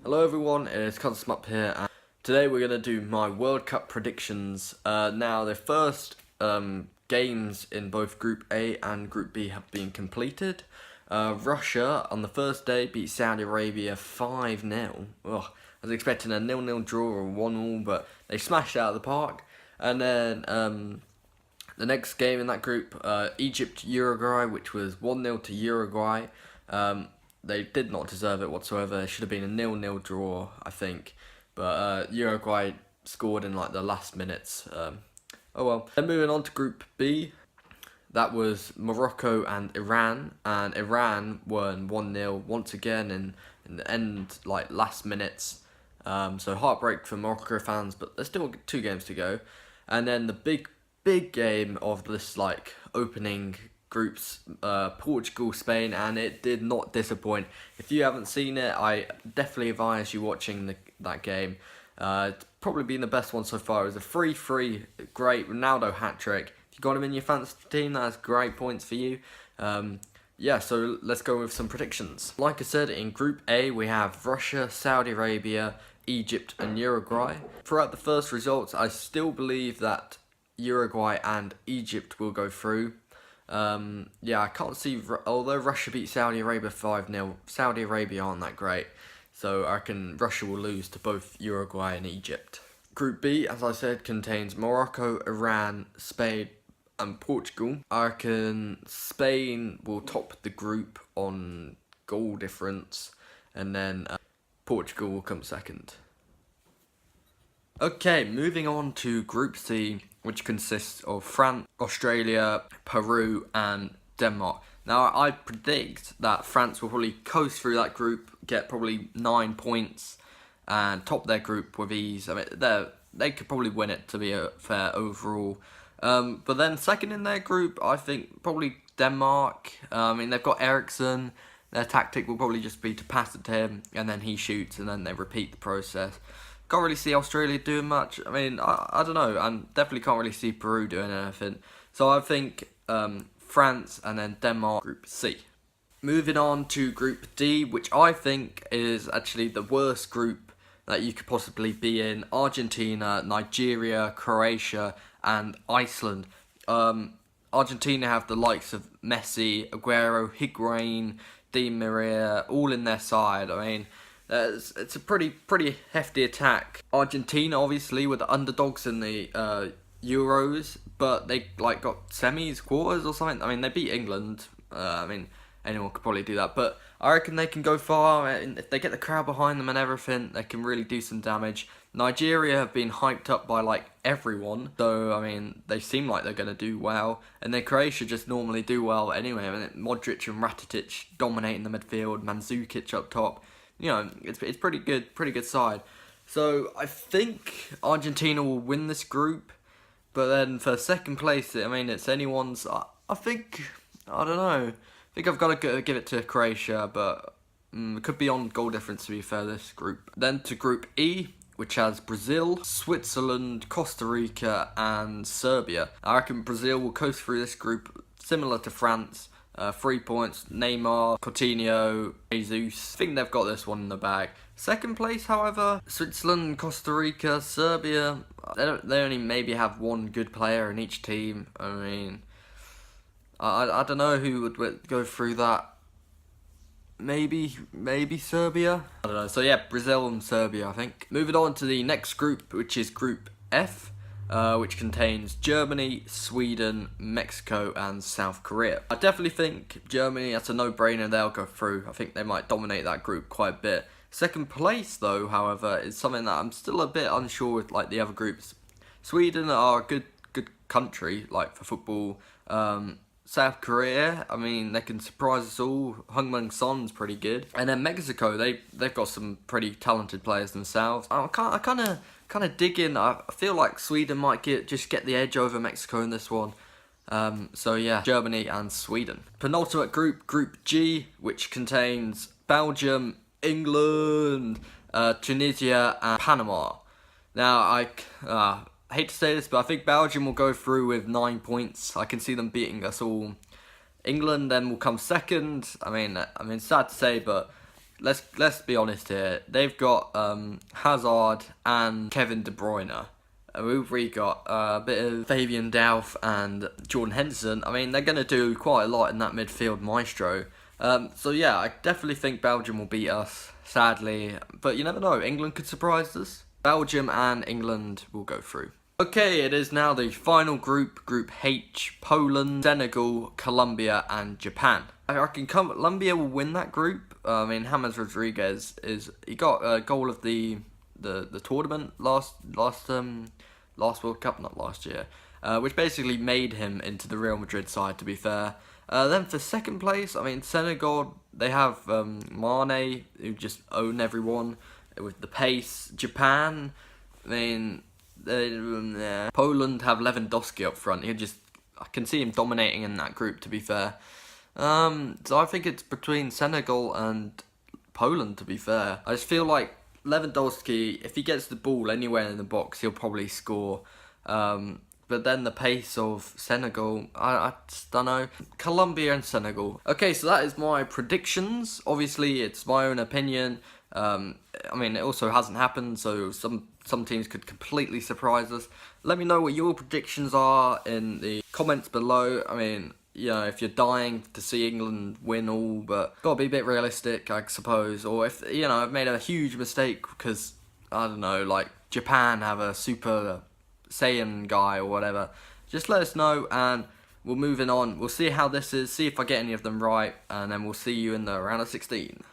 Hello everyone, it's Consmup here, and today we're going to do my World Cup predictions. Now, the first games in both Group A and Group B have been completed. Russia, on the first day, beat Saudi Arabia 5-0. I was expecting a 0-0 draw or 1-1, but they smashed it out of the park. And then the next game in that group, Egypt-Uruguay, which was 1-0 to Uruguay. They did not deserve it whatsoever. It should have been a 0-0 draw, I think. But Uruguay scored in like the last minutes. Oh well. Then moving on to Group B, that was Morocco and Iran. And Iran won 1-0 once again in the end, like last minutes. So heartbreak for Morocco fans, but there's still 2 games to go. And then the big game of this like opening groups, Portugal, Spain, and it did not disappoint. If you haven't seen it, I definitely advise you watching that game. It's probably been the best one so far. It was a 3-3, great Ronaldo hat-trick. If you got him in your fantasy team, that's great points for you. Yeah, so let's go with some predictions. Like I said, in Group A, we have Russia, Saudi Arabia, Egypt, and Uruguay. Throughout the first results, I still believe that Uruguay and Egypt will go through. Yeah, I can't see, although Russia beat Saudi Arabia 5-0, Saudi Arabia aren't that great, so I reckon Russia will lose to both Uruguay and Egypt. Group B, as I said, contains Morocco, Iran, Spain, and Portugal. I reckon Spain will top the group on goal difference, and then Portugal will come second. Okay, moving on to Group C, which consists of France, Australia, Peru, and Denmark. Now, I predict that France will probably coast through that group, get probably 9 points, and top their group with ease. I mean, they could probably win it, to be fair overall. But then second in their group, I think probably Denmark. I mean, they've got Eriksen. Their tactic will probably just be to pass it to him, and then he shoots, and then they repeat the process. Can't really see Australia doing much. I mean, I don't know. And definitely can't really see Peru doing anything. So I think France and then Denmark, Group C. Moving on to Group D, which I think is actually the worst group that you could possibly be in. Argentina, Nigeria, Croatia, and Iceland. Argentina have the likes of Messi, Aguero, Higuain, Di Maria, all in their side. I mean, it's a pretty hefty attack. Argentina obviously were the underdogs in the Euros, but they like got semis, quarters or something. I mean, they beat England. I mean, anyone could probably do that, but I reckon they can go far. And if they get the crowd behind them and everything, they can really do some damage. Nigeria have been hyped up by like everyone, so I mean, they seem like they're gonna do well. And then Croatia just normally do well anyway. I mean, Modric and Rakitic dominating the midfield, Mandzukic up top. You know, it's pretty good side. So I think Argentina will win this group, but then for second place, I mean, it's anyone's. I think, I don't know. I think I've got to give it to Croatia, but it could be on goal difference to be fair, this group. Then to Group E, which has Brazil, Switzerland, Costa Rica, and Serbia. I reckon Brazil will coast through this group, similar to France. 3 points, Neymar, Coutinho, Jesus. I think they've got this one in the bag. Second place, however, Switzerland, Costa Rica, Serbia. They only maybe have one good player in each team. I mean, I don't know who would go through that. Maybe Serbia. I don't know. So yeah, Brazil and Serbia, I think. Moving on to the next group, which is Group F. Which contains Germany, Sweden, Mexico, and South Korea. I definitely think Germany, that's a no-brainer, they'll go through. I think they might dominate that group quite a bit. Second place, though, however, is something that I'm still a bit unsure with, like the other groups. Sweden are a good country, like for football. South Korea, I mean, they can surprise us all. Heung-min Son's pretty good. And then Mexico, they've got some pretty talented players themselves. I kind of dig in. I feel like Sweden might just get the edge over Mexico in this one. So yeah, Germany and Sweden. Penultimate group, Group G, which contains Belgium, England, Tunisia, and Panama. Now, I hate to say this, but I think Belgium will go through with 9 points. I can see them beating us all. England then will come second. I mean, sad to say, but let's be honest here. They've got Hazard and Kevin De Bruyne. We've really got a bit of Fabian Delph and Jordan Henderson. I mean, they're going to do quite a lot in that midfield maestro. So yeah, I definitely think Belgium will beat us, sadly. But you never know, England could surprise us. Belgium and England will go through. Okay, it is now the final group, Group H. Poland, Senegal, Colombia and Japan. I reckon Colombia will win that group. I mean, James Rodriguez he got a goal of the tournament last World Cup, not last year, which basically made him into the Real Madrid side, to be fair. Then for second place, I mean, Senegal, they have Mane, who just own everyone with the pace. Japan, I mean, Poland have Lewandowski up front. I can see him dominating in that group, to be fair. So I think it's between Senegal and Poland, to be fair. I just feel like Lewandowski, if he gets the ball anywhere in the box, he'll probably score. But then the pace of Senegal, I just don't know. Colombia and Senegal. Okay, so that is my predictions. Obviously, it's my own opinion. I mean, it also hasn't happened, so some teams could completely surprise us. Let me know what your predictions are in the comments below. I mean, you know, if you're dying to see England win all, but gotta be a bit realistic, I suppose. Or if, you know, I've made a huge mistake because, I don't know, like Japan have a Super Saiyan guy or whatever, just let us know and we'll move on. We'll see how this is, see if I get any of them right, and then we'll see you in the round of 16.